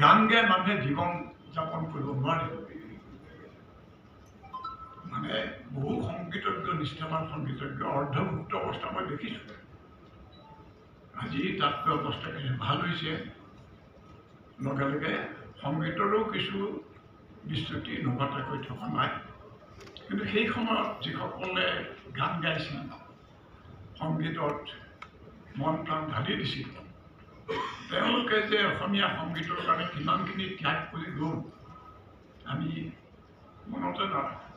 গান গাই মানুহে জীৱন যাপন কৰিব নোৱাৰে মানে বহু সংগীতজ্ঞ নিষ্ঠাবান সংগীতজ্ঞ অৰ্ধভুক্ত অৱস্থা মই দেখিছোঁ আজি তাতকৈ অৱস্থা কিছু ভাল হৈছে লগে লগে সংগীতৰো কিছু বিচ্যুতি নঘটাকৈ থকা নাই কিন্তু সেই সময়ত যিসকলে গান গাইছিল সংগীতত মন প্ৰাণ ঢালি দিছিল তেওঁলোকে যে অসমীয়া সংগীতৰ কাৰণে কিমানখিনি ত্যাগ কৰি গ'ল আমি মনতে নাৰাখোঁ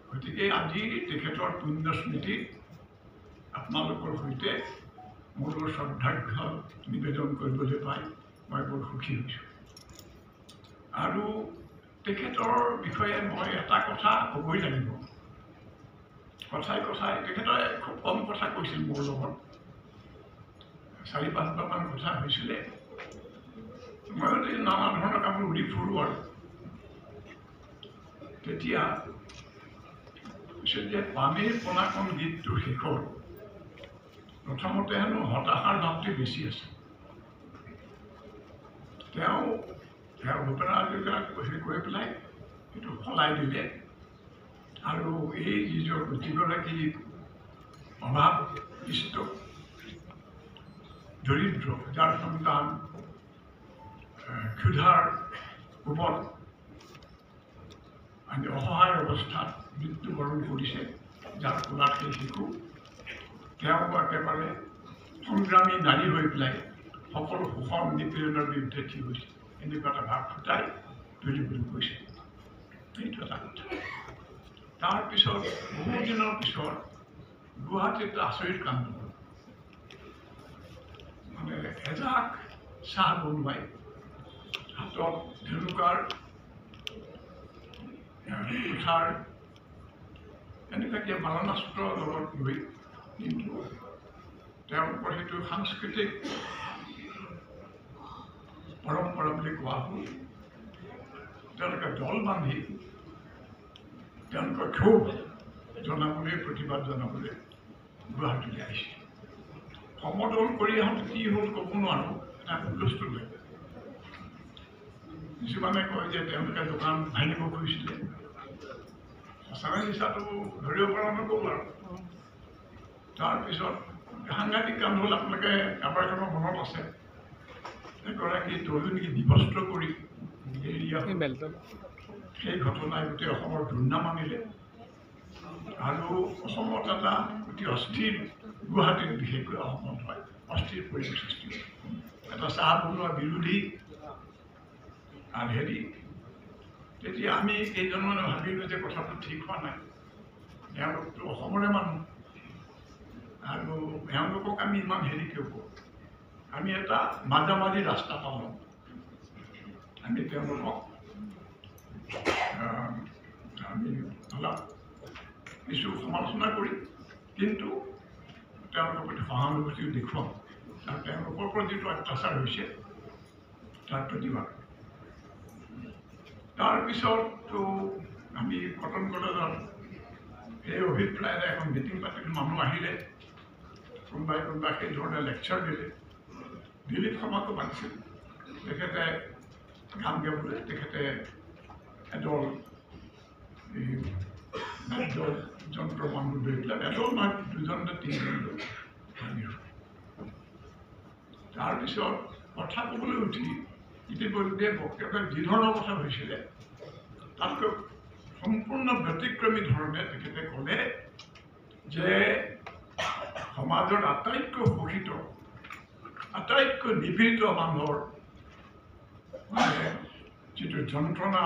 গতিকে আজি তেখেতৰ পুণ্য স্মৃতিত আপোনালোকৰ সৈতে মোৰ শ্ৰদ্ধাৰ্ঘ্য নিবেদন কৰিবলৈ পাই মই বৰ সুখী হৈছোঁ আৰু তেখেতৰ বিষয়ে মই এটা কথা ক'বই লাগিব কথাই কথাই তেখেতে খুব কম কথা কৈছিল মোৰ লগত 4-5বাৰমান কথা হৈছিলে মই নানা ধৰণৰ কামত উৰি ফুৰোঁ আৰু তেতিয়া কৈছিল যে পানীৰ পোনাকণ গীতটোৰ শেষৰ প্ৰথমতে হেনো হতাশাৰ ভাৱটো বেছি আছে তেওঁ ভূপেন হাজৰিকাক কৈ পেলাই সেইটো সলাই দিলে আৰু এই যিগৰাকী অভাৱিষ্ট দৰিদ্ৰ যাৰ সন্তান ক্ষুধাৰ কোবত অসহায় অৱস্থাত মৃত্যুবৰণ কৰিছে যাৰ ফলত সেই শিশু তেওঁ একেবাৰে সংগ্ৰামী নাৰী হৈ পেলাই সকলো শোষণ নিপীড়নৰ বিৰুদ্ধে থিয় হৈছে এনেকুৱা এটা ভাৱ ফুটাই তুলিবলৈ কৈছে সেইটো এটা কথা তাৰপিছত বহুদিনৰ পিছত গুৱাহাটীত আচৰিত কাণ্ড হ'ল মানে এজাক চাহ বনোৱাই হাতত ধেনুকাৰ কুঠাৰ এনেকুৱা কিবা মাৰণাস্ত্ৰ লগত লৈ কিন্তু তেওঁলোকৰ সেইটো সাংস্কৃতিক পৰম্পৰা বুলি কোৱা হ'ল তেওঁলোকে দল বান্ধি তেওঁলোকৰ ক্ষোভ জনাবলৈ প্ৰতিবাদ জনাবলৈ গুৱাহাটীলৈ আহিছে সমদল কৰি আহোঁতে কি হ'ল ক'ব নোৱাৰোঁ এটা হুলস্থুল লৈ কিছুমানে কয় যে তেওঁলোকে দোকান ভাঙিব খুজিছিলে সঁচাকৈ মিছাটো ধৰিব পৰা নগ'ল আৰু তাৰপিছত সাংঘাতিক কাম হ'ল আপোনালোকে কাৰোবাৰ কাৰোবাৰ মনত আছে এগৰাকী তৰুণীক বিবস্ত্ৰ কৰি সেই ঘটনাই গোটেই অসমৰ দুৰ্নাম আনিলে আৰু অসমত এটা অতি অস্থিৰ গুৱাহাটীত বিশেষকৈ অসমত হয় অস্থিৰ পৰিৱেশ সৃষ্টি হয় এটা চাহ বনোৱা বিৰোধী আৰু তেতিয়া আমি কেইজনমানে ভাবিলোঁ যে কথাটো ঠিক হোৱা নাই এওঁলোকতো অসমৰে মানুহ আৰু এওঁলোকক আমি ইমান কিয় কৰোঁ আমি এটা মাজামাজি ৰাস্তা পালোঁ আমি তেওঁলোকক আমি অলপ কিছু সমালোচনা কৰিম কিন্তু তেওঁলোকৰ প্ৰতি সহানুভূতিও দেখুৱাম আৰু তেওঁলোকৰ ওপৰত যিটো অত্যাচাৰ হৈছে তাৰ প্ৰতিবাদ তাৰপিছততো আমি কটন কলেজত সেই অভিপ্ৰায়েৰে এখন মিটিং পাতিলোঁ মানুহ আহিলে কোনোবাই সেই ধৰণে লেকচাৰ দিলে দিলীপ শৰ্মাকো মাতিছিল তেখেতে গান গাবলৈ তেখেতে এডল এই বাদ্য যন্ত্ৰ মানুহ লৈ পেলাই এডল নহয় 2জন নে 3জন লৈ তাৰপিছত কথা ক'বলৈ উঠি ইতিমধ্যে বক্তব্য যি ধৰণৰ কথা হৈছিলে তাতকৈ সম্পূৰ্ণ ব্যতিক্ৰমী ধৰণে তেখেতে ক'লে যে সমাজৰ আটাইতকৈ শোষিত আটাইতকৈ নিপীড়িত মানুহৰ মানে যিটো যন্ত্ৰণা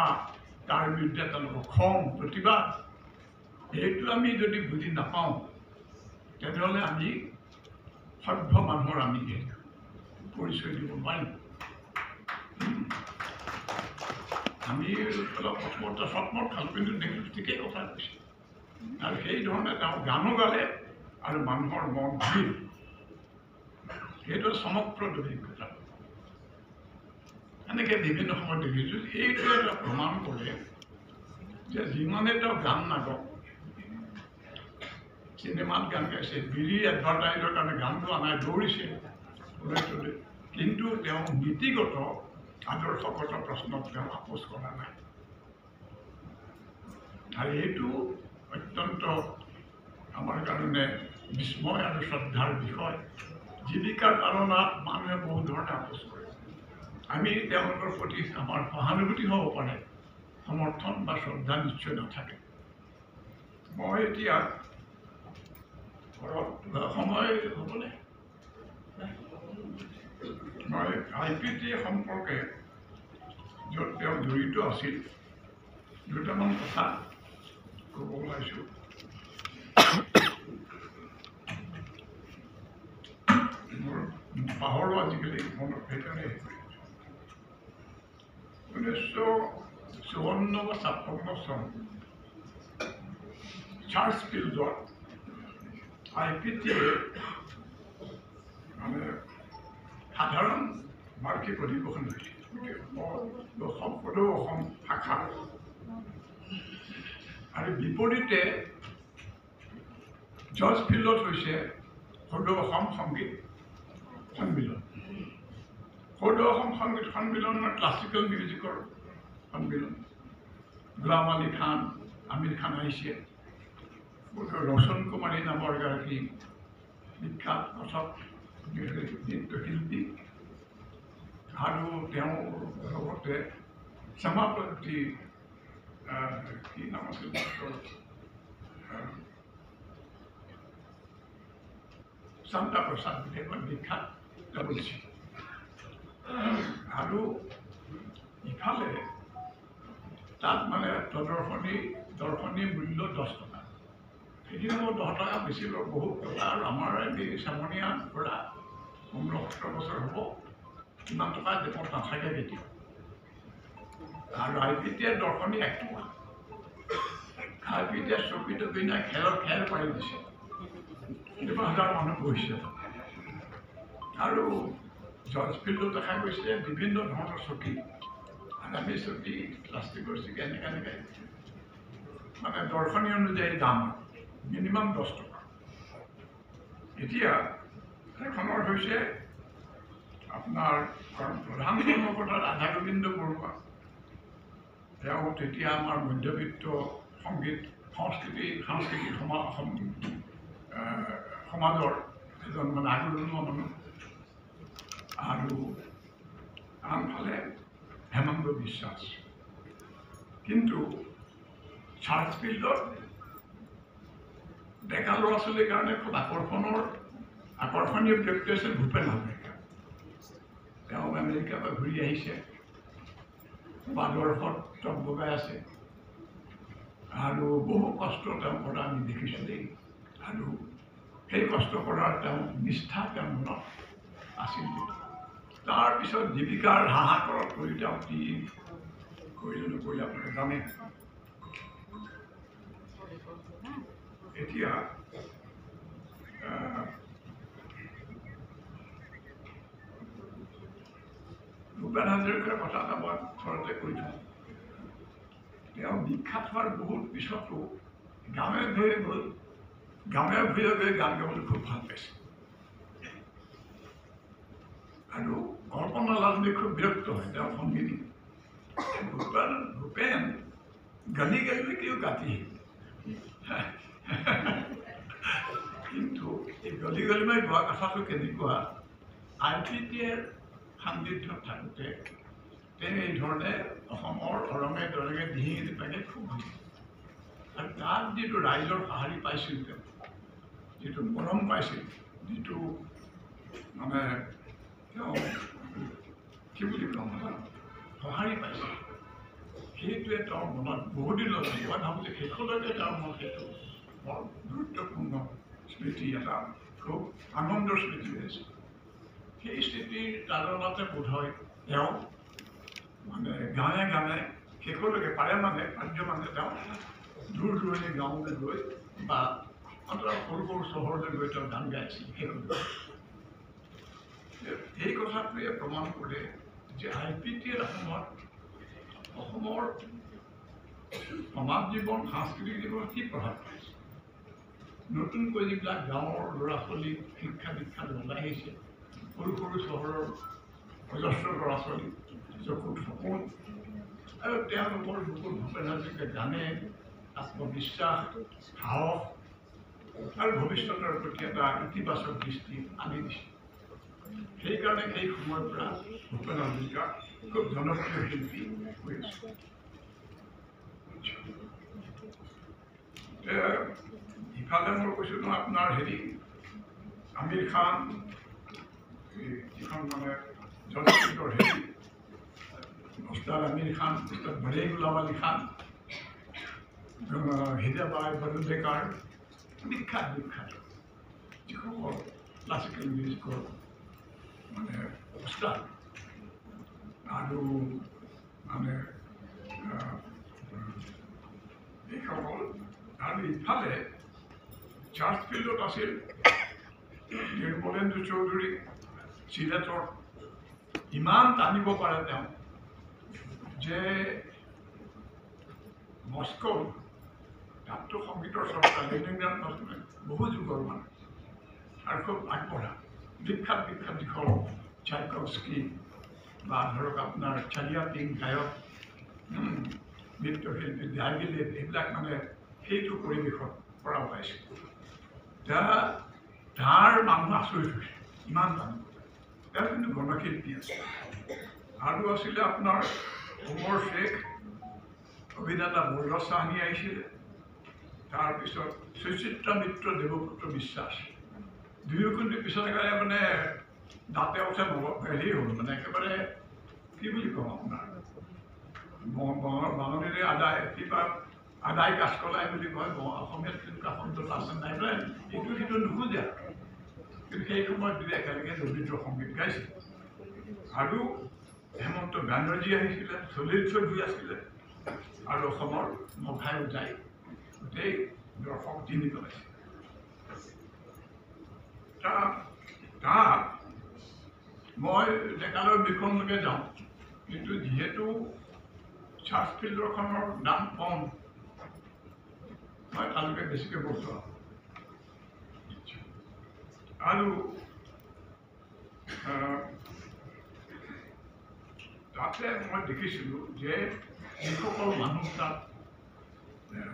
তাৰ বিৰুদ্ধে তেওঁলোকৰ খং প্ৰতিবাদ এইটো আমি যদি বুজি নাপাওঁ তেনেহ'লে আমি সভ্য মানুহৰ আমি পৰিচয় দিব নোৱাৰিম আমি অলপ প্ৰথমতে সৎমত খালোঁ কিন্তু দেখিলোঁ ঠিকেই কথা কৈছে আৰু সেই ধৰণে তেওঁ গানো গালে আৰু মানুহৰ মন ভাবিল সেইটো চমকপ্ৰদ অভিজ্ঞতা এনেকৈ বিভিন্ন সময়ত দেখিছোঁ এইটো এটা প্ৰমাণ কৰে যে যিমানে তেওঁ গান নাগাওক চিনেমাত গান গাইছে বিড়ি এডভাৰটাইজৰ কাৰণে গান গোৱা নাই দৌৰিছে কিন্তু তেওঁ নীতিগত আদৰ্শগত প্ৰশ্নত তেওঁ আপোচ কৰা নাই। আৰু এইটো অত্যন্ত আমাৰ কাৰণে বিস্ময় আৰু শ্ৰদ্ধাৰ বিষয়। জীৱিকাৰ তাড়নাত মানুহে বহু ধৰণে আপোচ কৰে। আমি তেওঁলোকৰ প্ৰতি আমাৰ সহানুভূতি হ'ব পাৰে, সমৰ্থন বা শ্ৰদ্ধা নিশ্চয় নাথাকে। মই এতিয়া ঘৰত সময় হ'বনে? মই IPT সম্পৰ্কে য'ত তেওঁ জড়িত আছিল দুটামান কথা ক'ব ওলাইছোঁ। মোৰ পাহৰো আজিকালি মনত সেইকাৰণে 1954 বা 56 চন চাৰ্চফিল্ডত IPT মানে সাধাৰণ বাৰ্ষিক অধিৱেশন হৈছিল। সদৌ অসম শাখা আৰু বিপৰীতে জৰ্জ ফিল্ডত হৈছে সদৌ অসম সংগীত সন্মিলন। সদৌ অসম সংগীত সন্মিলনৰ ক্লাছিকেল মিউজিকৰ সন্মিলন। গোলাম আলী খান, আমিৰ খান আহিছে। ৰচন কুমাৰী নামৰ এগৰাকী বিখ্যাত কথক নৃত্যশিল্পী আৰু তেওঁৰ লগতে সমাপতি কি নাম আছিল শান্তা প্ৰসাদ এগৰাকী বিখ্যাত গাবৈছিল। আৰু ইফালে তাত মানে দৰ্শনী মূল্য 10 টকা। সেইখিনি সময়ত 10 টকা বেছি বহুত টকা। আৰু আমাৰ চামনীয়া পৰা 15-17 বছৰ হ'ব, ইমান টকা দেশত নাথাকে কেতিয়াও। আৰু IPT দৰ্শনী 1 টকা। IPT চকী টকী নাই, খেৰ পাৰি দিছে। 1000 মানুহ বহিছে। আৰু জৰ্জ ফিল্ডত দেখা গৈছে বিভিন্ন ধৰণৰ চকী, আদামী চকী, প্লাষ্টিকৰ চকী, এনেকৈ মানে দৰ্শনী অনুযায়ী দাম মিনিমাম 10 টকা। এতিয়া এখনৰ হৈছে আপোনাৰ প্ৰধান কৰ্মকৰ্তা ৰাধা গোবিন্দ বৰুৱা। তেওঁ তেতিয়া আমাৰ মধ্যবিত্ত সংগীত সাংস্কৃতিক সমাজৰ এজন মানে আগৰণুৱা মানুহ। আৰু আনফালে হেমন্ত বিশ্বাস। কিন্তু চাৰ্চফিল্ডত ডেকা ল'ৰা ছোৱালীৰ কাৰণে খুব আকৰ্ষণীয় ব্যক্তি আছিল ভূপেন হাজৰিকা। তেওঁ আমেৰিকাৰ পৰা ঘূৰি আহিছে, বাদৰসত টক বগাই আছে। আৰু বহু কষ্ট তেওঁ কৰা আমি দেখিছোঁ দেই। আৰু সেই কষ্ট কৰাৰ তেওঁ নিষ্ঠা তেওঁৰ মনত আছিল। তাৰপিছত জীৱিকাৰ হাহাকাৰত কৰি তেওঁ কি কৰিলে নকৰিলে আপোনালোকে জানে। এতিয়া ভূপেন হাজৰিকাৰ কথা এটা মই ঘৰতে কৈ থওঁ। তেওঁ বিখ্যাত হোৱাৰ বহুত পিছতো গাঁৱে ভূঞে গৈ গান গাবলৈ খুব ভাল পাইছে। আৰু কল্পনা লাজনী খুব বিৰক্ত হয় তেওঁৰ সংগীত। ভূপেন গালি কিয় গাতি। কিন্তু এই গলি গোৱা কথাটো কেনেকুৱা, IPTৰ সান্নিধ্যত থাকোঁতে তেওঁ এই ধৰণে অসমৰ অৰঙে দৰঙে দিহিঙে পালে খুব ভাল। আৰু তাত যিটো ৰাইজৰ সঁহাৰি পাইছিল, তেওঁ যিটো মৰম পাইছিল, যিটো মানে তেওঁ কি বুলি ক'ম সঁহাৰি পাইছিল, সেইটোৱে তেওঁৰ মনত বহুদিনলৈকে মই ভাবোঁ যে শেষলৈকে তেওঁৰ মনত সেইটো বৰ গুৰুত্বপূৰ্ণ স্মৃতি, এটা খুব আনন্দৰ স্মৃতি হৈছে। সেই স্মৃতিৰ তাৰণাতে বোধ হয় তেওঁ মানে গানে শেষলৈকে পাৰে মানে তেওঁ দূৰ দূৰণি গাঁৱলৈ গৈ বা সৰু সৰু চহৰলৈ গৈ তেওঁ গান গাইছিল। এই কথাটোৱে প্ৰমাণ কৰে যে IPTৰ সময়ত অসমৰ সমাজ জীৱন, সাংস্কৃতিক জীৱন কি প্ৰভাৱ পাইছে। নতুনকৈ যিবিলাক গাঁৱৰ ল'ৰা ছোৱালী শিক্ষা দীক্ষাত ওলাই আহিছে, সৰু সৰু চহৰৰ অজস্ৰ ল'ৰা ছোৱালী, চকুত সপোন আৰু তেওঁলোকৰ বুকুত ভূপেন হাজৰিকা গানে আত্মবিশ্বাস সাহস আৰু ভৱিষ্যতৰ প্ৰতি এটা ইতিবাচক দৃষ্টি আনি দিছে সেইকাৰণে সেই সময়ৰ পৰা ভূপেন হাজৰিকা খুব জনপ্ৰিয় শিল্পী হৈ আছে ইফালে মই কৈছোঁ ন আপোনাৰ আমিৰ খান যিখন মানে জনপ্ৰিয়ৰ উস্তাদ আমিৰ খান উস্তাদ বড়ে গুলাম আলী খান হীৰাবাই বড়োদেকাৰ বিখ্যাত যিসকল ক্লাছিকেল মিউজিকৰ মানে উস্তাদ আৰু মানে এইসকল আৰু ইফালে চাৰ্চফিল্ডত আছিল নিৰ্মলেন্দু চৌধুৰী চিলেটৰ ইমান টানিব পাৰে তেওঁ যে মস্কো তাততো সংগীতৰ চৰ্চা লেনিনগ্ৰাড বহু যুগৰ মানুহ আৰু খুব আগবঢ়া বিখ্যাত যিসকল চাইকভস্কি বা ধৰক আপোনাৰ চালিয়াটিং গায়ক নৃত্যশিল্পী জাগিলেট এইবিলাক মানে সেইটো পৰিৱেশত পৰা পাইছে তাৰ মানুহ আচৰিত হৈছে ইমান মানুহ তেওঁ কিন্তু গণশিল্পী আছে আৰু আছিলে আপোনাৰ ওমৰ শেখ অভিনেতা বৰুৱা চাহানী আহিছিলে তাৰপিছত সুচিত্ৰা মিত্ৰ দেৱপুত্ৰ বিশ্বাস দুয়ো কিন্তু পিছত একেবাৰে মানে দাঁতে উঠে হেৰি হ'ল মানে একেবাৰে কি বুলি কওঁ আপোনাৰ বাঙালীৰে কিবা আদায় কাঠকলাই বুলি কয় অসমীয়াত তেনেকুৱা শব্দত আছে নাই পেলাই এইটো সেইটো নুখোজে কিন্তু সেই সময়ত যদি একেলগে দৰিদ্ৰ সংগীত গাইছিল আৰু হেমন্ত বেনাৰ্জী আহিছিলে সলিল চৌধুৰী আছিলে আৰু অসমৰ মঘাই উজাই গোটেই দৰ্শক তিনি পেলাইছিল তাত মই ডেকালৰ বিষণলৈকে যাওঁ কিন্তু যিহেতু চাৰ্চফিল্ডৰখনৰ দাম কম মই তালৈকে বেছিকৈ বস্তু আৰু তাতে মই দেখিছিলোঁ যে যিসকল মানুহ তাত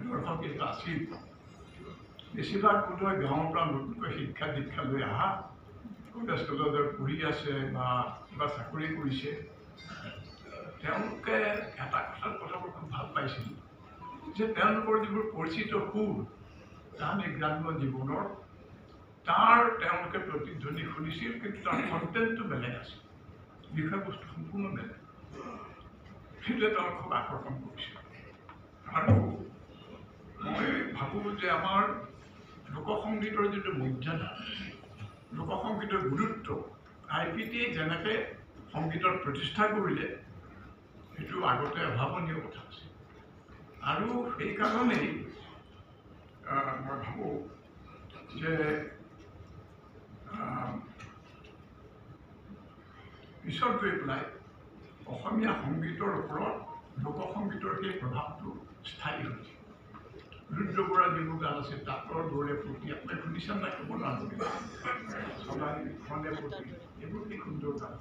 দৰ্শক আছিল বেছিভাগ বোধহয় গাঁৱৰ পৰা নতুনকৈ দীক্ষা লৈ অহা কলেজ পঢ়ি আছে বা কিবা চাকৰি কৰিছে তেওঁলোকে এটা কথাবোৰ খুব ভাল পাইছিল যে তেওঁলোকৰ যিবোৰ পৰিচিত সুৰ তাহানি গ্ৰাম্য জীৱনৰ তাৰ তেওঁলোকে প্ৰতিধ্বনি শুনিছিল কিন্তু তাৰ কণ্টেণ্টটো বেলেগ আছিল বিষয়বস্তু সম্পূৰ্ণ বেলেগ সেইটোৱে তেওঁলোক খুব আকৰ্ষণ কৰিছিল আৰু মই ভাবোঁ যে আমাৰ লোকসংগীতৰ যিটো মৰ্যাদা লোকসংগীতৰ গুৰুত্ব IPTয়ে যেনেকৈ সংগীতৰ প্ৰতিষ্ঠা কৰিলে সেইটো আগতে অভাৱনীয় কথা আছে আৰু সেইকাৰণেই মই ভাবোঁ যে পিছত গৈ পেলাই অসমীয়া সংগীতৰ ওপৰত লোকসংগীতৰ সেই প্ৰভাৱটো স্থায়ী হৈছে ৰুদ্ৰ বৰা যিবোৰ গান আছে তাঁতৰ দৌৰে প্ৰতি আপোনাক শুনিছে নাই ক'ব নোৱাৰো চলাই খনে প্ৰতি এইবোৰ কি সুন্দৰ গান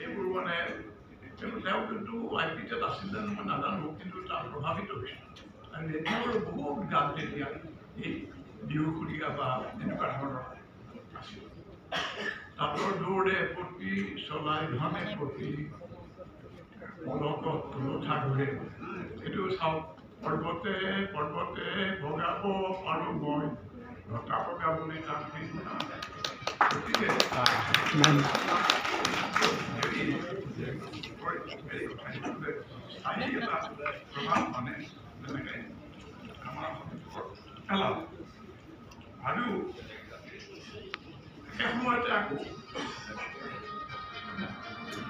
এইবোৰ মানে তেওঁ কিন্তু IPTত আছিলে মই নাজানো কিন্তু তাৰ প্ৰভাৱিত হৈছে আৰু এতিয়াও বহুত গান তেতিয়া এই বিহুসুৰীয়া বা এনেকুৱা ধৰণৰ আছিল তাঁতৰ দৌৰে প্ৰতি চলাই ধনে প্ৰতি পলকত তুলঠা ঘূৰে এইটো চাওক পৰ্বতে বগাব পাৰোঁ মই লতা বগাবলৈ তাক গতিকে স্থায়ী এটা প্ৰভাৱ মানে যেনেকৈ আমাৰ পেলাব আৰু এসময়তে আকৌ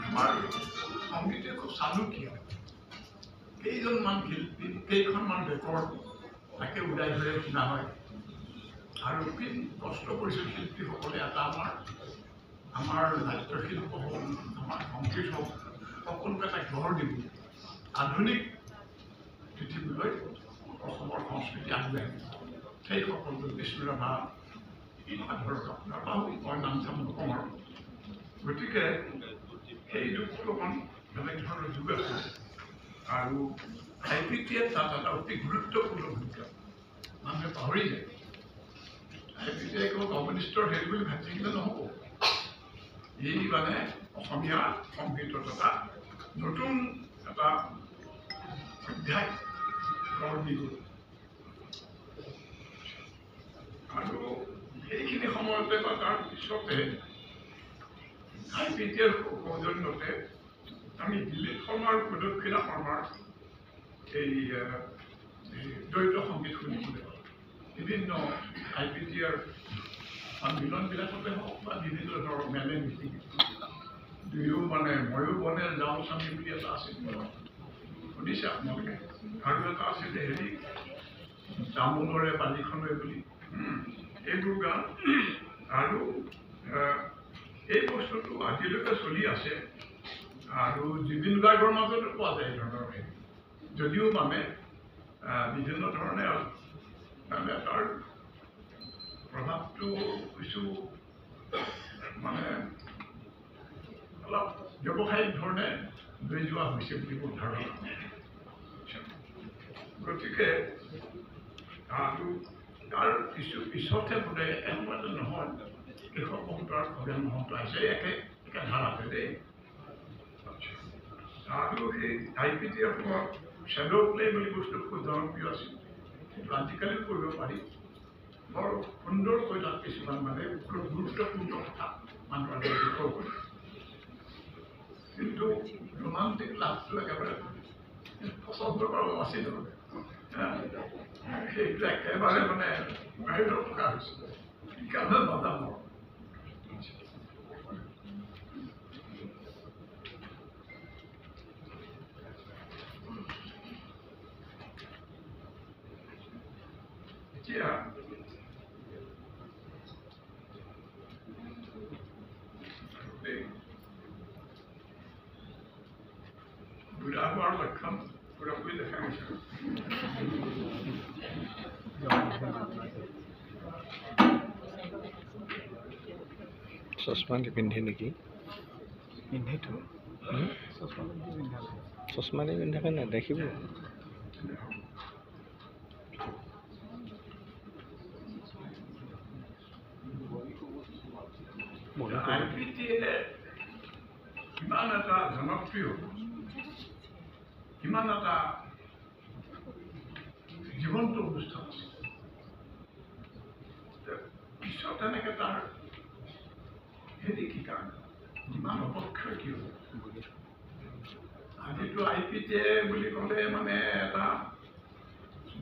আমাৰ সংগীতে খুব চালুকীয়া কেইজনমান শিল্পী কেইখনমান ৰেকৰ্ড তাকে উদাই ধৰে শুনা হয় আৰু কি কষ্ট কৰিছিল শিল্পীসকলে এটা আমাৰ নাট্যশিল্প হওক আমাৰ সংগীত হওক সকলোকে এটা ঘৰ দিব আধুনিক পৃথিৱীলৈ অসমৰ সংস্কৃতি আগবাঢ়ি সেই সকলো বিষ্ণুৰাভা ধৰক আপোনাৰ মই নাম চাম নকওঁ আৰু গতিকে সেই যুগটো অকণ বেলেগ ধৰণৰ যুগ আছিল আৰু IPTE তাত এটা অতি গুৰুত্বপূৰ্ণ ভূমিকা মানুহে পাহৰি যায় IPTE কেৱল কমিউনিষ্টৰ হেৰি বুলি ভাবি থাকিলে নহ'ব এই মানে অসমীয়া সংগীতত এটা নতুন এটা অধ্যায় গঢ় দি গ'ল আৰু সেইখিনি সময়তে বা তাৰ পিছতে IPTE সৌজন্যতে আমি দিলীপ শৰ্মা আৰু প্ৰদক্ষিণা শৰ্মাৰ এই দ্বৈত সংগীত শুনিবলৈ পাওঁ বিভিন্ন IPTE সন্মিলনবিলাকতে হওক বা বিভিন্ন ধৰণৰ মেলে মিটিং দুয়ো মানে ময়ো বনে যাওঁ স্বামী বুলি এটা আছিল শুনিছে আপোনালোকে আৰু এটা আছিলে হেৰি তামোলৰে পানীখনে বুলি এইবোৰ গান আৰু এই বস্তুটো আজিলৈকে চলি আছে আৰু জুবিন গাৰ্গৰ মাজতো পোৱা যায় এই ধৰণৰ যদিও মানে বিভিন্ন ধৰণে মানে তাৰ প্ৰভাৱটো কিছু মানে অলপ ব্যৱসায়িক ধৰণে লৈ যোৱা হৈছে বুলি মোৰ ধাৰণা গতিকে আৰু তাৰ কিছু পিছতহে বোলে এসময়তে নহয় কৃষক মহন্ত আৰু খগেন মহন্ত আহিছে একে ধাৰাতে দেই আৰু সেই IPTE সময়ত শ্বেডো প্লে বুলি বস্তু খুব জনপ্ৰিয় আছিল কিন্তু আজিকালিও কৰিব পাৰি বৰ সুন্দৰকৈ তাত কিছুমান মানে খুব গুৰুত্বপূৰ্ণ কথা মানুহৰ বিষয় কৰে কিন্তু ৰোমান্টিক লাভটো একেবাৰে পচন্দ কৰা নাছিল সেইটো একেবাৰে মানে বাহিৰত থকা হৈছিলে সেইকাৰণে নাজানো এতিয়া বুঢ়া হোৱাৰ লক্ষণ পুৰাপুৰি দেখা গৈছে চশমা পিন্ধে নেকি পিন্ধেতো চশমা দি পিন্ধাকে নেদেখিব IPTE কিমান এটা জনপ্ৰিয় কিমান এটা জীৱন্ত অনুষ্ঠান আছে পিছত এনেকে তাৰ হেৰি কি কাৰণে ইমান অপক্ষয় কি হ'ব আজিতো IPTE বুলি ক'লে মানে এটা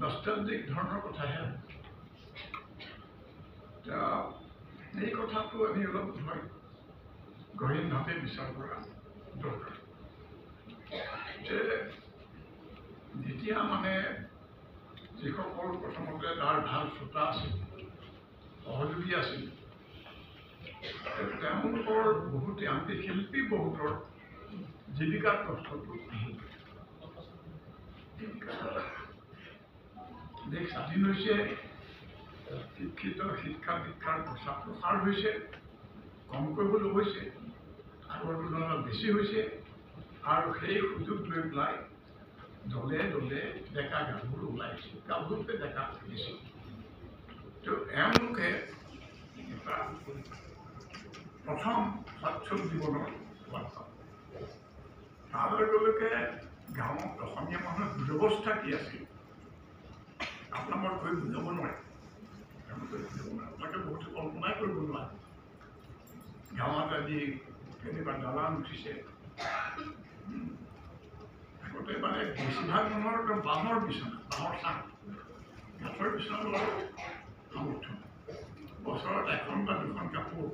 নষ্টালজিক ধৰণৰ কথাহে এই কথাটো আমি অলপ হয় গহীনভাৱে বিচাৰ কৰা দৰকাৰ যে যেতিয়া মানে যিসকল প্ৰথমতে তাৰ ভাল শ্ৰোতা আছিল সহযোগী আছিল তেওঁলোকৰ বহুতে আনকি শিল্পী বহুতৰ জীৱিকাৰ কষ্টটো দেশ স্বাধীন হৈছে শিক্ষিত শিক্ষা দীক্ষাৰ প্ৰসাৰ হৈছে কম কৰিবলৈ হৈছে আগৰ তুলনাত বেছি হৈছে আৰু সেই সুযোগ লৈ পেলাই দলে দলে ডেকা গাভৰু ওলাইছে গাভৰুতে ডেকা থাকিছে তো এওঁলোকে এটা প্ৰথম সচ্ছল জীৱনৰ বাৰ্তা তাৰ লগে গাঁৱত অসমীয়া মানুহৰ ব্যৱস্থা কি আছিল আপোনাক কৈ বুজাব নোৱাৰে আপোনালোকে বহুতো কল্পনাই কৰিব নোৱাৰে গাঁৱত আজি কেনেকুৱা দালান উঠিছে আগতে মানে বেছিভাগ মানুহৰ বাঁহৰ বিচনা বাঁহৰ চাং গাছৰ বিচনা লোৱাৰ সামৰ্থ্য বছৰত এখন বা দুখন কাপোৰ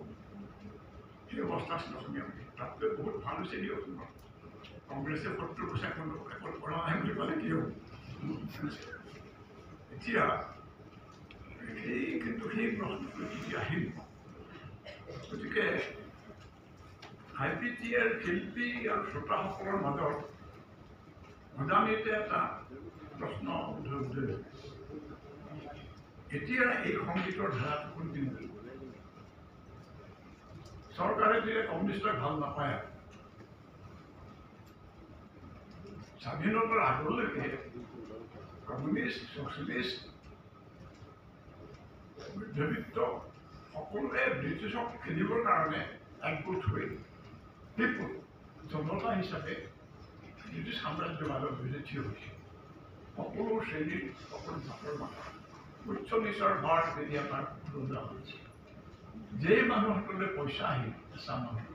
সেই অৱস্থা আছিল অসমীয়া তাতকৈ বহুত ভাল হৈছে দিয়ক কংগ্ৰেছে 70% ৰেকৰ্ড কৰা নাই বুলি ক'লে কি হ'ব এতিয়া সেই প্ৰশ্নটো যেতিয়া আহিল গতিকে IPTE শিল্পী আৰু শ্ৰোতাসকলৰ মাজত অজানিতে এটা প্ৰশ্ন উদ্ভৱ এতিয়া এই সংগীতৰ ধাৰাটো কোনদিন চৰকাৰে যেতিয়া কমিউনিষ্টক ভাল নাপায় স্বাধীনতাৰ আগলৈকে কমিউনিষ্ট, ছ'চিয়েলিষ্ট, মধ্যবিত্ত সকলোৱে ব্ৰিটিছক খেলিবৰ কাৰণে একগোট হৈ বিপুল জনতা হিচাপে ব্ৰিটিছ সাম্ৰাজ্যবাদৰ বিৰুদ্ধে থিয় হৈছিল। সকলো শ্ৰেণীৰ সকলো জাতৰ মানুহ উচ্চ নিচৰ ভাৰ তেতিয়া তাৰ বুজা হৈছিল। যেই মানুহসকলে পইচা আহিল এচাম মানুহ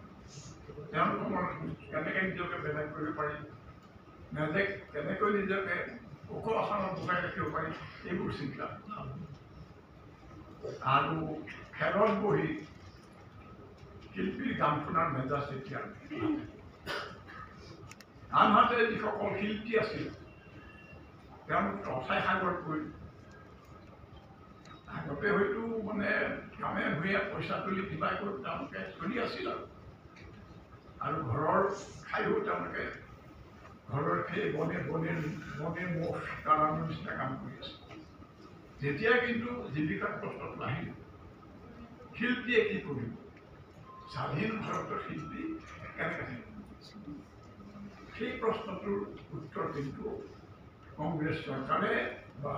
তেওঁলোকৰ কেনেকৈ নিজকে বেলেগ কৰিব পাৰি, কেনেকৈ নিজকে ওখ আসনত বচাই ৰাখিব পাৰি, এইবোৰ চিন্তা আৰু খেলত বহি শিল্পীৰ গান শুনাৰ মেজাজ তেতিয়া আনহাতে যিসকল শিল্পী আছিল তেওঁলোক অথাই সাগৰ কৰি আগতে হয়তো মানে কামে ভূঞে পইচা তুলি কিবা কৰি তেওঁলোকে চলি আছিল আৰু ঘৰৰ খায়ো তেওঁলোকে ঘৰৰ খেয়ে বনে মহ কাৰণৰ নিচিনা কাম কৰি আছে। যেতিয়া কিন্তু জীৱিকাৰ প্ৰশ্নটো আহিল, শিল্পীয়ে কি কৰিব, স্বাধীন ভাৰতৰ শিল্পী কেনেকৈ থাকিব, সেই প্ৰশ্নটোৰ উত্তৰ কিন্তু কংগ্ৰেছ চৰকাৰে বা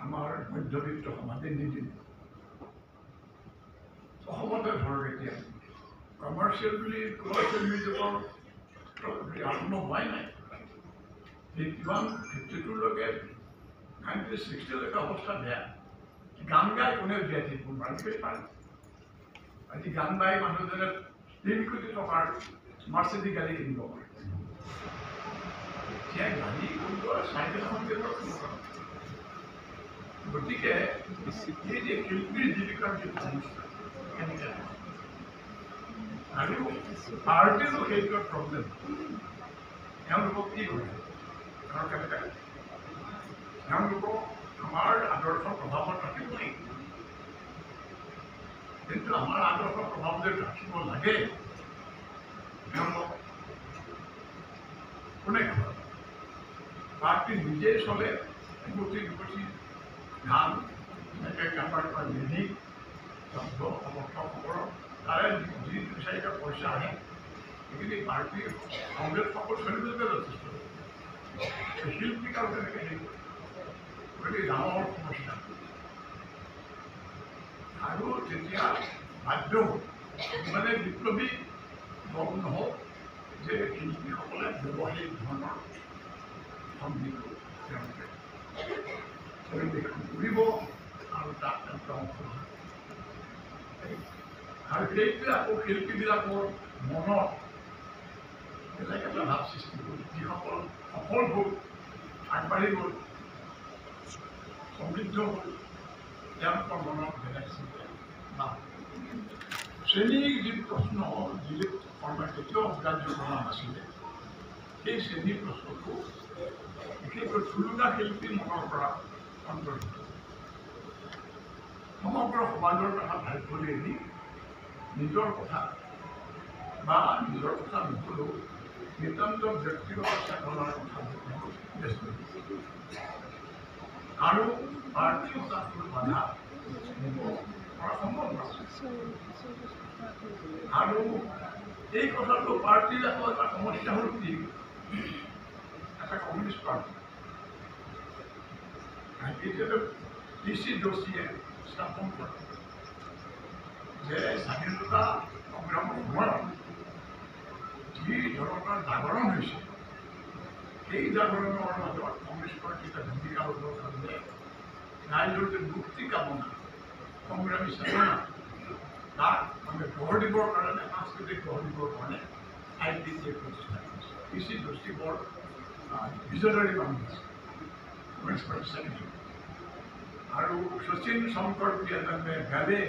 আমাৰ মধ্যবিত্ত সমাজে নিদিলে। অসমতে ধৰক এতিয়া কমাৰ্চিয়েল বুলি কমাৰ্চিয়েল মিউজিকৰ আৰম্ভ হোৱাই নাই। 52লৈকে 1960লৈকে অৱস্থা বেয়া। গান গাই কোনে জীয়াই থাকিব পাৰে। আজি গান গাই মানুহজনে 3 কোটি টকাৰ মাৰ্চিডিজ গাড়ী কিনিব পাৰে। এতিয়া গাড়ী কোনটো চাইকেল এখন কিনিব পাৰে। গতিকে এই যে শিল্পীৰ জীৱিকাৰ যি সমস্যা কেনেকৈ আৰু পাৰ্টিৰো সেইটো প্ৰব্লেম। তেওঁলোকক কি কৰে, কেনেকৈ তেওঁলোকক আমাৰ আদৰ্শ প্ৰভাৱত ৰাখিব লাগিব। কিন্তু আমাৰ আদৰ্শ প্ৰভাৱ যে ৰাখিব লাগে তেওঁলোক কোনে কৰে? পাৰ্টি নিজেই চলে, এমুঠি দুমুঠি ধান এনেকৈ কাৰোবাৰ পৰা নিধি সমৰ্থকসকলক তাৰে যি 2-4টা পইচা আহে সেইখিনি পাৰ্টি কংগ্ৰেছ সকলো চলিবলৈকে যথেষ্ট। শিল্পীক আৰু তেনেকৈ হেৰি কৰে, গতিকে ডাঙৰ সমস্যা। আৰু তেতিয়া বাধ্য মানে বিপ্লৱী দল নহওক যে শিল্পীসকলে ব্যৱসায়িক ধৰণৰ সংগীত তেওঁলোকে পৰিৱেশন কৰিব আৰু তাত তেওঁলোকে অংশগ্ৰহণ আৰু সেইটোৱে আকৌ শিল্পীবিলাকৰ মনত বেলেগ এটা ভাৱ সৃষ্টি হ'ল। যিসকল সফল হ'ল, আগবাঢ়ি গ'ল, সমৃদ্ধ হ'ল, তেওঁলোকৰ মনত বেলেগ চিন্তা ভাৱ। শ্ৰেণীৰ যি প্ৰশ্ন দিলীপ শৰ্মাই কেতিয়াও অগ্ৰাহ্য কৰা নাছিলে, সেই শ্ৰেণীৰ প্ৰশ্নটো বিশেষকৈ থুলুঙা শিল্পীৰ মনৰ পৰা অন্তৰ্হিত। সমগ্ৰ সমাজৰ কথা ভাবিবলৈ এৰি নিজৰ কথা বা নিজৰ কথা নকলেও নিতান্ত ব্যক্তিগত চেতনাৰ কথা ব্যস্ত আৰু পাৰ্টীৰ কথাটোৰ বাধা দিব পৰা সম্ভৱ নহয়। আৰু এই কথাটো পাৰ্টীৰ আকৌ এটা সমস্যা হ'ল কি, এটা কমিউনিষ্ট পাৰ্টি PC যোশীয়ে স্থাপন কৰে যে স্বাধীনতা সংগ্ৰামৰ সময়ত যি ধৰণৰ জাগৰণ হৈছে, সেই জাগৰণৰ মাজত কমিউনিষ্ট পাৰ্টিৰ এটা ভূমিকা হ'বৰ কাৰণে ৰাইজৰ যে মুক্তি কামনা, সংগ্ৰামী চেতনা, তাক মানে গঢ় দিবৰ কাৰণে, সাংস্কৃতিক গঢ় দিবৰ কাৰণে ITC প্ৰতিষ্ঠা কৰিছে। PC যোশী বৰ ভিজনাৰী মানুহ আছে, কমিউনিষ্ট পাৰ্টিৰ ছেক্ৰেটাৰী। আৰু শচীন শংকৰ প্ৰিয়ানন্দে গালে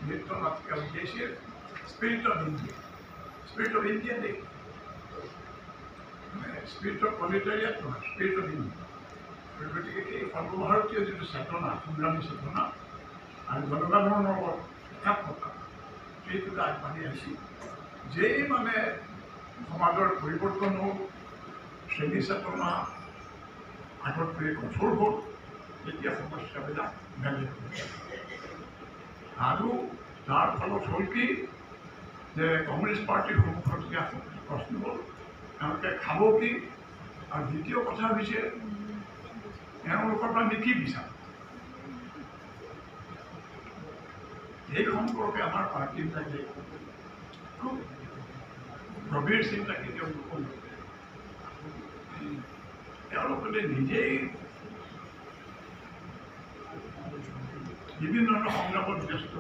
নৃত্য নাটিকা উলিয়াইছিল spirit of India. Spirit of India দেই, স্পিৰিট অফ প্ৰলেটাৰিয়েট নহয়, স্পিৰিট অফ ইণ্ডিয়া। গতিকে সেই সৰ্বভাৰতীয় যিটো চেতনা, সংগ্ৰামী চেতনা আৰু জনসাধাৰণৰ লগত একাত্মতা, সেইটোকে আগবাঢ়ি আহিছিল। যেই মানে সমাজৰ পৰিৱৰ্তন হ'ল, শ্ৰেণী চেতনা আগতকৈ কঠোৰ হ'ল, তেতিয়া সমস্যাবিলাক বেলেগ হ'ল। আৰু তাৰ ফলত হ'ল কি যে কমিউনিষ্ট পাৰ্টিৰ সন্মুখত দিয়া প্ৰশ্ন হ'ল তেওঁলোকে খাব কি আৰু দ্বিতীয় কথা হৈছে এওঁলোকৰ পৰা আমি কি বিচাৰোঁ এই সম্পৰ্কে আমাৰ পাৰ্টিবিলাকে খুব গভীৰ চিন্তা কেতিয়াও নকৰোঁ তেওঁলোকে নিজেই বিভিন্ন ধৰণৰ সংগ্ৰামত ব্যস্ত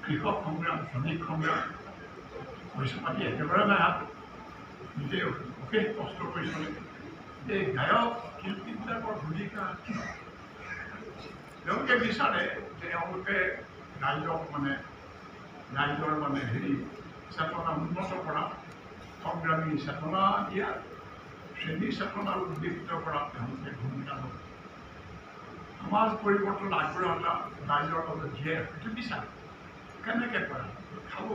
কৃষক সংগ্ৰাম শ্ৰমিক সংগ্ৰাম পইচা পাতি একেবাৰে নাই হাত নিজে অশেষ কষ্ট কৰি চলে এই গায়ক শিল্পীবিলাকৰ ভূমিকা কি তেওঁলোকে বিচাৰে যে তেওঁলোকে ৰাইজক ৰাইজৰ হেৰি চেতনা উন্নত কৰা সংগ্ৰামী চেতনা দিয়া শ্ৰেণী চেতনা উদ্দীপিত কৰা তেওঁলোকে ভূমিকা লয় সমাজ পৰিৱৰ্তন আগ্ৰহ এটা ৰাইজৰ লগত জীয়াই ৰাখিটো বিচাৰে কেনেকৈ কৰা খাব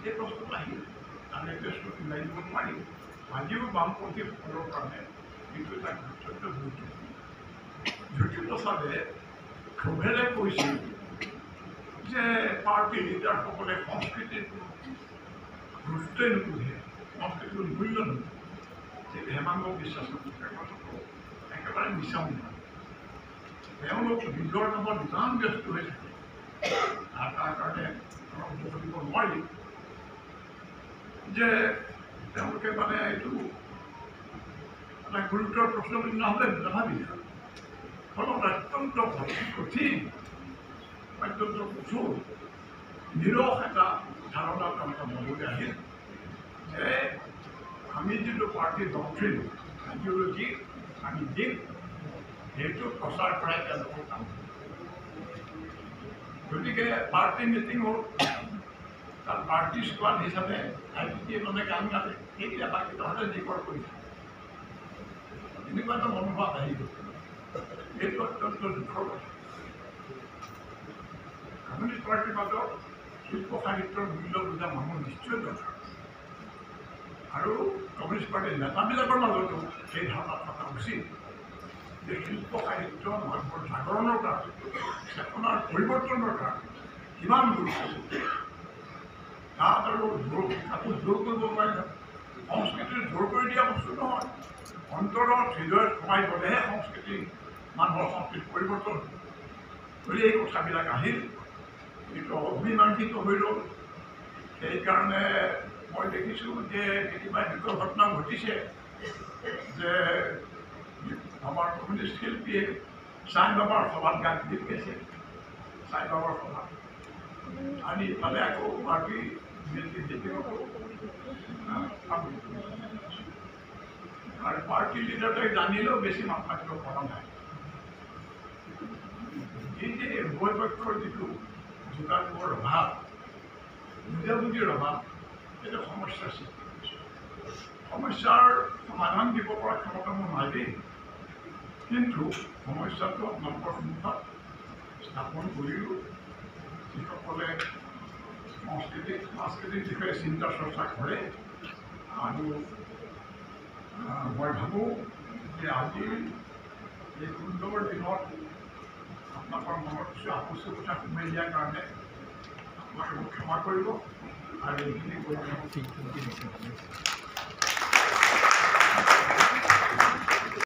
এই প্ৰশ্নটো আহিল তাৰে প্ৰশ্নটো ওলাই দিব নোৱাৰি আজিও বামপন্থীসকলৰ কাৰণে এইটো এটা অত্যন্ত গুৰুত্বপূৰ্ণ জ্যোতিপ্ৰসাদে ক্ষোভেৰে কৈছিল যে পাৰ্টীৰ লিডাৰসকলে সংস্কৃতিৰ গুৰুত্বই নুবুজে সংস্কৃতিৰ মূল্য নুবুজে যে হেমাংগ বিশ্বাস কথাটো একেবাৰে মিছা নহয় তেওঁলোক নিজৰ কামত ইমান ব্যস্ত হৈ থাকে আৰু তাৰ কাৰণে অনুভৱ কৰিব নোৱাৰি যে তেওঁলোকে এইটো এটা গুৰুতৰ প্ৰশ্ন বুলি নহ'লে নাভাবিলে ফলত অত্যন্ত কঠিন অত্যন্ত কঠোৰ নিৰস এটা ধাৰণা তেওঁলোকে মনলৈ আহিল যে আমি যিটো পাৰ্টীৰ ডক্ট্ৰিন আইডিঅ'লজি আমি দিম সেইটো প্ৰচাৰ কৰাই তেওঁলোকৰ কাম গতিকে পাৰ্টি মিটিং হ'ল তাত পাৰ্টি স্কোৱাড হিচাপে গান গালে সেইকেইটা বাকী তহঁতে যিকৰ কৰিছে এনেকুৱা এটা মনোভাৱ আহি গ'ল এইটো অত্যন্ত দুখৰ কথা কমিউনিষ্ট পাৰ্টিৰ মাজত শিল্প সাহিত্যৰ মূল্য বুজা মানুহ নিশ্চয় দৰকাৰ আৰু কমিউনিষ্ট পাৰ্টীৰ নেতাবিলাকৰ মাজতো সেই ধাৰণা থকা উচিত যে শিল্প সাহিত্য মানুহৰ জাগৰণৰ কাৰণে চেতনাৰ পৰিৱৰ্তনৰ কাৰণে কিমান গুৰুত্ব তাত আৰু কাকো জোৰ কৰিব নোৱাৰিলে সংস্কৃতিৰ জোৰ কৰি দিয়া বস্তু নহয় অন্তৰত হৃদয়ত সোমাই গ'লেহে সংস্কৃতি মানুহৰ সংস্কৃতি পৰিৱৰ্তন কৰি এই কথাবিলাক আহিল কিন্তু অভিমানিত হৈ ৰ'ল সেইকাৰণে মই দেখিছোঁ যে কেতিয়াবা এনেকুৱা ঘটনা ঘটিছে যে আমাৰ কমিউনিষ্ট শিল্পীয়ে চাই বাবাৰ সভাত গান গীত গাইছে চাই বাবাৰ সভাত আনি ইফালে আকৌ পাৰ্টি আৰু পাৰ্টি লিডাৰটোৱে জানিলেও বেছি মাত মাতিব পৰা নাই এই যে উভয় পক্ষৰ যিটো যোগাযোগৰ অভাৱ বুজাবুজিৰ অভাৱ এইটো সমস্যাৰ সৃষ্টি সমস্যাৰ সমাধান দিব পৰা ক্ষমতা মোৰ নাই দেই কিন্তু সমস্যাটো আপোনালোকৰ সন্মুখত স্থাপন কৰিলোঁ যিসকলে সাংস্কৃতিক বিষয়ে চিন্তা চৰ্চা কৰে আৰু মই ভাবোঁ যে আজিৰ এই সুন্দৰ দিনত আপোনালোকৰ মনত কিছু আপচি কথা সোমাই দিয়াৰ কাৰণে আপোনালোকে মোক ক্ষমা কৰিব আৰু এইখিনি কৰি